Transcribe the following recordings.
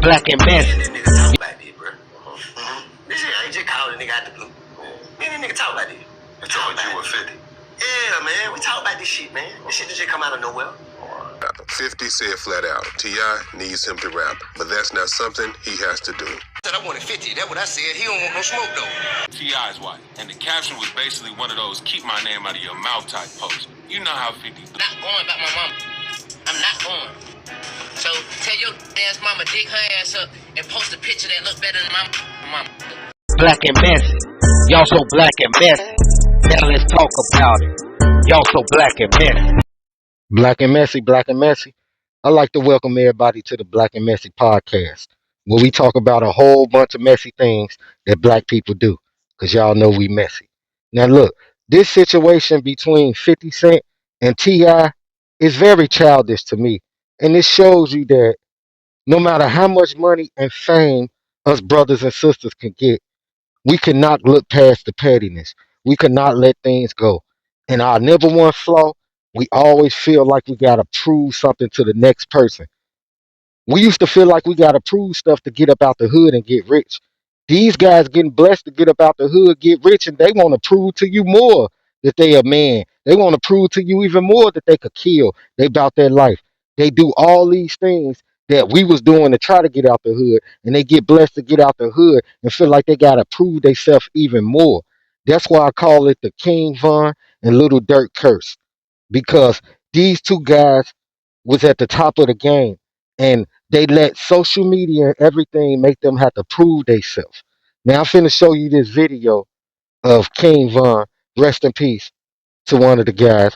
Black and messy. Me and that nigga talk about this, bro. This shit, I ain't just calling nigga out the blue. Me and that nigga talk about this. You talking about you with 50? Yeah, man. We talk about this shit, man. This shit just come out of nowhere. 50 said flat out, T.I. needs him to rap, but that's not something he has to do. I said I wanted 50. That's what I said. He don't want no smoke, though. T.I.'s wife, and the caption was basically one of those keep my name out of your mouth type posts. You know how 50 do. Not going about my mama. I'm not going. So tell your ass mama dig her ass up and post a picture that look better than my mama. Black and messy. Y'all so black and messy. Now let's talk about it. Y'all so black and messy. Black and Messy, Black and Messy. I'd like to welcome everybody to the Black and Messy podcast, where we talk about a whole bunch of messy things that black people do, because y'all know we messy. Now look, this situation between 50 Cent and T.I. is very childish to me, and it shows you that no matter how much money and fame us brothers and sisters can get, we cannot look past the pettiness. We cannot let things go. And our number one flaw, we always feel like we gotta prove something to the next person. We used to feel like we gotta prove stuff to get up out the hood and get rich. These guys getting blessed to get up out the hood, get rich, and they want to prove to you more that they a man. They want to prove to you even more that they could kill. They about their life. They do all these things that we was doing to try to get out the hood, and they get blessed to get out the hood and feel like they gotta prove themselves even more. That's why I call it the King Von and Little Durk curse, because these two guys was at the top of the game, and they let social media and everything make them have to prove themselves. Now I'm finna show you this video of King Von, rest in peace to one of the guys,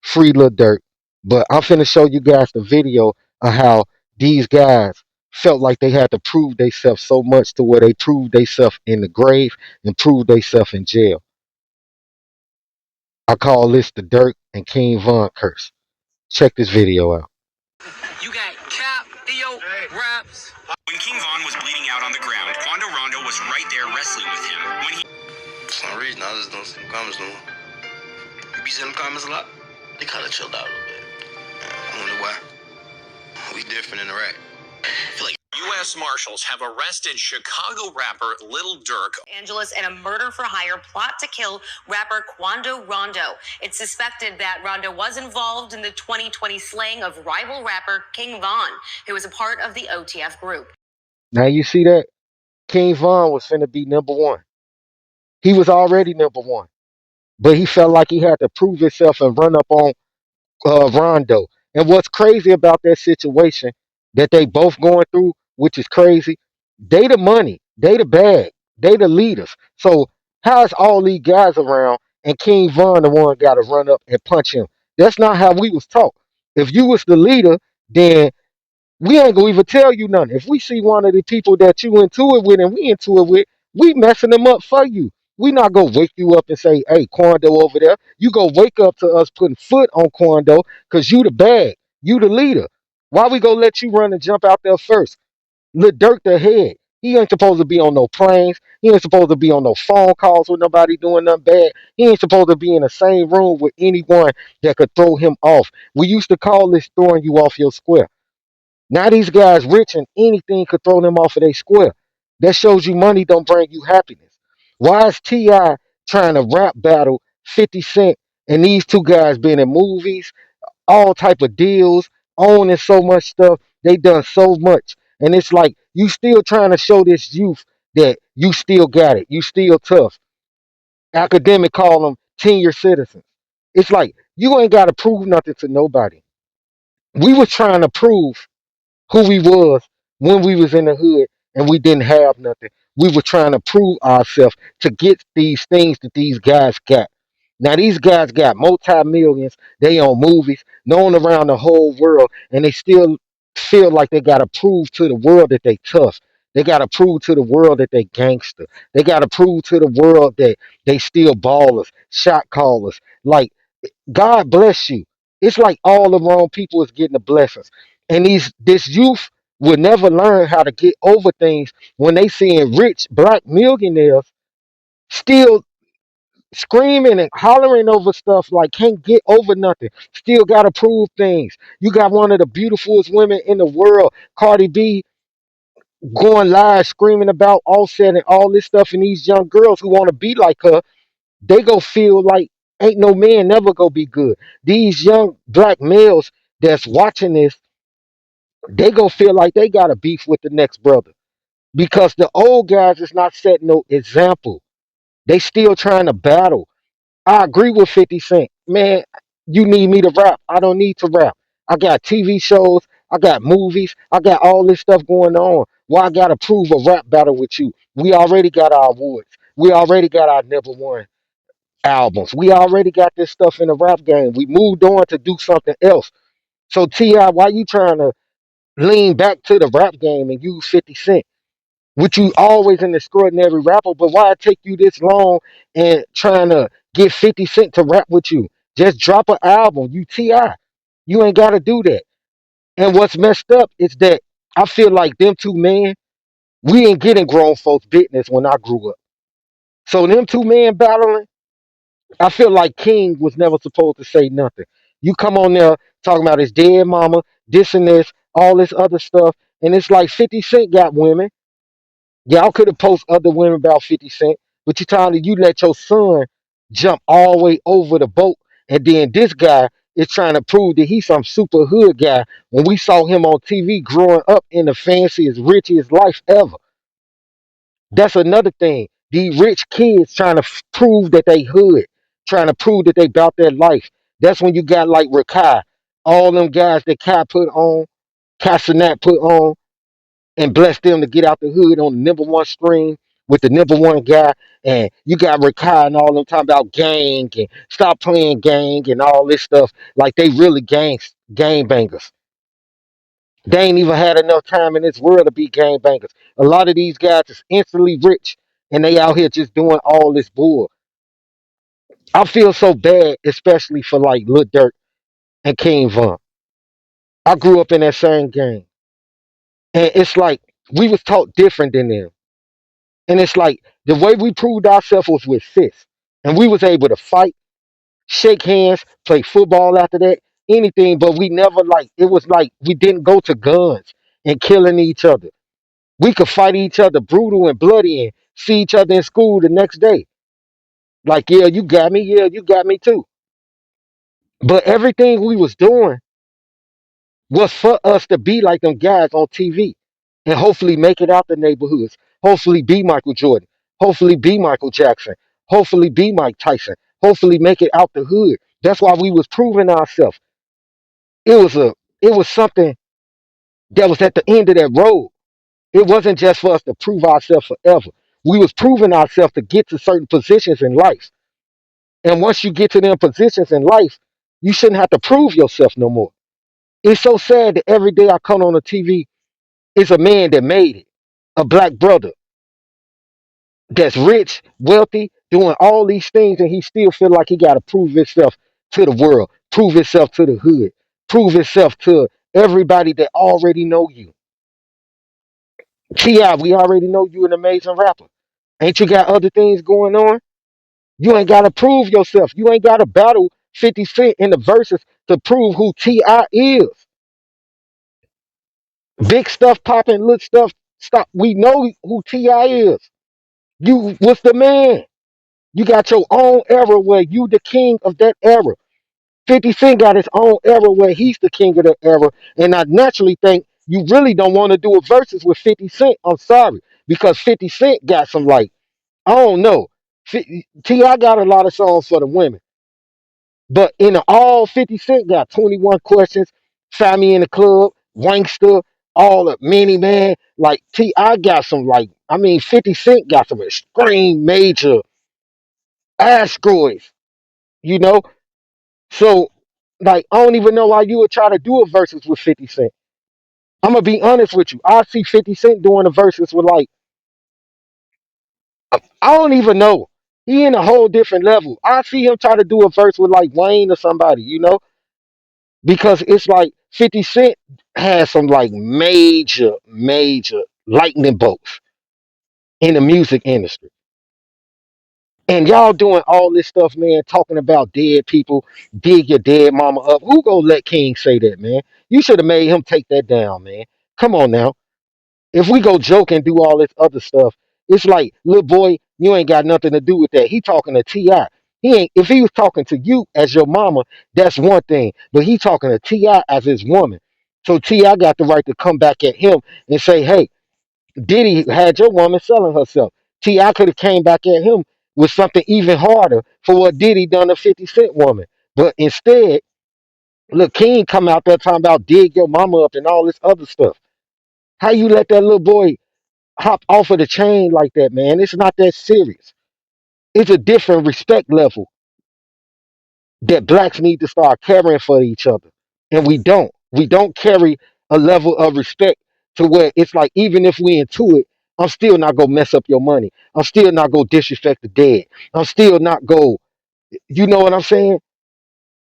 free Lil Durk. But I'm finna show you guys the video of how these guys felt like they had to prove themselves so much to where they proved themselves in the grave and proved themselves in jail. I call this the Durk and King Von curse. Check this video out. You got Cap, Theo, Raps. When King Von was bleeding out on the ground, Quando Rondo was right there wrestling with him. When he For some reason, I just don't see them comments no more. You be seeing them comments a lot? They kind of chilled out a little bit. I wonder why. We different in Iraq. I feel like U.S. Marshals have arrested Chicago rapper Lil Durk. Angeles in a murder for hire plot to kill rapper Quando Rondo. It's suspected that Rondo was involved in the 2020 slaying of rival rapper King Von, who was a part of the OTF group. Now you see that? King Von was finna be number one. He was already number one, but he felt like he had to prove himself and run up on Rondo. And what's crazy about that situation that they both going through, which is crazy, they the money, they the bag, they the leaders. So how is all these guys around and King Von the one got to run up and punch him? That's not how we was taught. If you was the leader, then we ain't gonna even tell you nothing. If we see one of the people that you into it with and we into it with, we messing them up for you. We not gonna wake you up and say, hey, Quando over there. You go wake up to us putting foot on Quando because you the bag. You the leader. Why we gonna let you run and jump out there first? Lil Durk the head. He ain't supposed to be on no planes. He ain't supposed to be on no phone calls with nobody doing nothing bad. He ain't supposed to be in the same room with anyone that could throw him off. We used to call this throwing you off your square. Now these guys rich and anything could throw them off of their square. That shows you money don't bring you happiness. Why is T.I. trying to rap battle 50 Cent and these two guys been in movies, all type of deals, owning so much stuff. They done so much. And it's like you still trying to show this youth that you still got it. You still tough. Academic call them senior citizens. It's like you ain't got to prove nothing to nobody. We was trying to prove who we was when we was in the hood and we didn't have nothing. We were trying to prove ourselves to get these things that these guys got. Now these guys got multi-millions, they own movies, known around the whole world, and they still feel like they gotta prove to the world that they tough. They gotta prove to the world that they gangster. They gotta prove to the world that they still ballers, shot callers. Like God bless you. It's like all the wrong people is getting the blessings. And this youth will never learn how to get over things when they seeing rich black millionaires still screaming and hollering over stuff like can't get over nothing. Still gotta prove things. You got one of the beautifulest women in the world, Cardi B, going live screaming about Offset and all this stuff, and these young girls who want to be like her, they go feel like ain't no man never go be good. These young black males that's watching this, they go feel like they got a beef with the next brother because the old guys is not setting no example. They still trying to battle. I agree with 50 Cent. Man, you need me to rap. I don't need to rap. I got TV shows. I got movies. I got all this stuff going on. Why I got to prove a rap battle with you? We already got our awards. We already got our number one albums. We already got this stuff in the rap game. We moved on to do something else. So, T.I., why you trying to lean back to the rap game and use 50 Cent? Which you always an extraordinary rapper, but why it take you this long and trying to get 50 Cent to rap with you? Just drop an album. You T.I. You ain't gotta do that. And what's messed up is that I feel like them two men, we ain't getting grown folks business when I grew up. So them two men battling, I feel like King was never supposed to say nothing. You come on there talking about his dead mama, this and this, all this other stuff, and it's like 50 Cent got women. Y'all could have posted other women about 50 Cent, but you telling me you let your son jump all the way over the boat, and then this guy is trying to prove that he's some super hood guy when we saw him on TV growing up in the fanciest, richest life ever. That's another thing. These rich kids trying to prove that they hood, trying to prove that they about their life. That's when you got like Rakai, all them guys that Kai put on, Casanat put on, and bless them to get out the hood on the number one stream with the number one guy. And you got Rakai and all them talking about gang and stop playing gang and all this stuff. Like they really gang bangers. They ain't even had enough time in this world to be gang bangers. A lot of these guys is instantly rich and they out here just doing all this bull. I feel so bad, especially for like Lil Durk and King Von. I grew up in that same gang. And it's like we was taught different than them. And it's like the way we proved ourselves was with fists. And we was able to fight, shake hands, play football after that, anything, but we never like it was like we didn't go to guns and killing each other. We could fight each other brutal and bloody and see each other in school the next day. Like, yeah, you got me, yeah, you got me too. But everything we was doing was for us to be like them guys on TV and hopefully make it out the neighborhoods. Hopefully be Michael Jordan. Hopefully be Michael Jackson. Hopefully be Mike Tyson. Hopefully make it out the hood. That's why we was proving ourselves. It was a it was something that was at the end of that road. It wasn't just for us to prove ourselves forever. We was proving ourselves to get to certain positions in life. And once you get to them positions in life, you shouldn't have to prove yourself no more. It's so sad that every day I come on the TV, it's a man that made it, a black brother that's rich, wealthy, doing all these things, and he still feel like he got to prove himself to the world, prove himself to the hood, prove himself to everybody that already know you. Ti, we already know you an amazing rapper. Ain't you got other things going on? You ain't got to prove yourself. You ain't got to battle 50 Cent in the verses to prove who Ti is. Big stuff popping, little stuff stop. We know who Ti is. You was the man. You got your own era where you the king of that era. 50 Cent got his own era where he's the king of that era. And I naturally think you really don't want to do a versus with 50 Cent. I'm sorry. Because 50 Cent got some like, I don't know. T.I. got a lot of songs for the women. But in the all 50 Cent got 21 questions, Find Me in the Club, Wankster, all the mini man. Like T.I. got some like, I mean 50 Cent got some extreme major asteroids, you know? So like I don't even know why you would try to do a versus with 50 Cent. I'm gonna be honest with you. I see 50 Cent doing a versus with like I don't even know. He in a whole different level. I see him try to do a verse with like Wayne or somebody, you know? Because it's like 50 Cent has some like major lightning bolts in the music industry. And y'all doing all this stuff, man, talking about dead people, dig your dead mama up. Who gonna let King say that, man? You should have made him take that down, man. Come on now. If we go joke and do all this other stuff, it's like, little boy, you ain't got nothing to do with that. He talking to Ti. He ain't. If he was talking to you as your mama, that's one thing. But he talking to Ti as his woman. So Ti got the right to come back at him and say, "Hey, Diddy had your woman selling herself." Ti could have came back at him with something even harder for what Diddy done to 50 Cent woman. But instead, look, King come out there talking about dig your mama up and all this other stuff. How you let that little boy hop off of the chain like that, man? It's not that serious. It's a different respect level that blacks need to start carrying for each other. And we don't. We don't carry a level of respect to where it's like, even if we into it, I'm still not gonna mess up your money. I'm still not gonna disrespect the dead. I'm still not go, you know what I'm saying?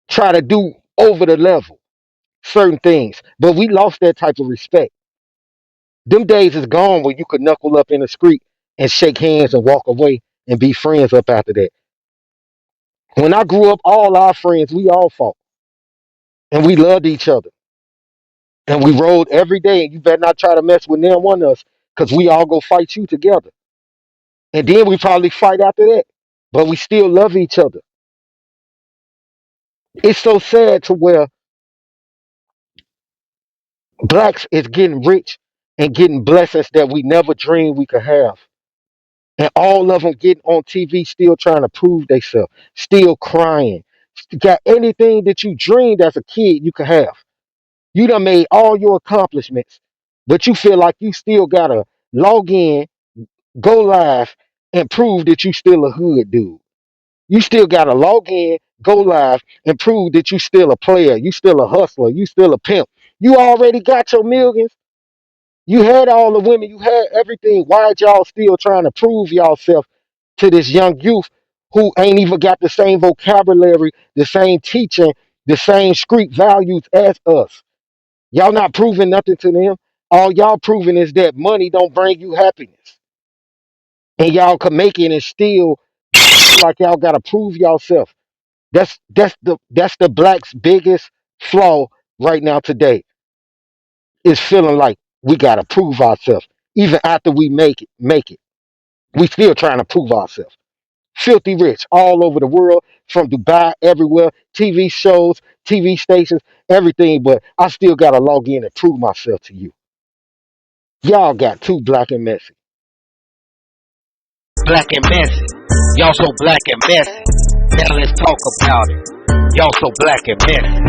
Try to do over the level certain things. But we lost that type of respect. Them days is gone where you could knuckle up in the street and shake hands and walk away and be friends up after that. When I grew up, all our friends, we all fought and we loved each other and we rode every day. And you better not try to mess with them one of us because we all go fight you together. And then we probably fight after that, but we still love each other. It's so sad to where blacks is getting rich and getting blessings that we never dreamed we could have. And all of them getting on TV still trying to prove themselves, still crying. Got anything that you dreamed as a kid you could have. You done made all your accomplishments, but you feel like you still gotta log in, go live, and prove that you still a hood dude. You still gotta log in, go live, and prove that you still a player, you still a hustler, you still a pimp. You already got your millions. You had all the women, you had everything. Why y'all still trying to prove yourself to this young youth who ain't even got the same vocabulary, the same teaching, the same street values as us? Y'all not proving nothing to them. All y'all proving is that money don't bring you happiness. And y'all can make it and still feel like y'all gotta prove yourself. That's the blacks' biggest flaw right now today, is feeling like we gotta prove ourselves. Even after we make it. We still trying to prove ourselves. Filthy rich all over the world, from Dubai, everywhere, TV shows, TV stations, everything, but I still gotta log in and prove myself to you. Y'all got too black and messy. Black and messy. Y'all so black and messy. Now let's talk about it. Y'all so black and messy.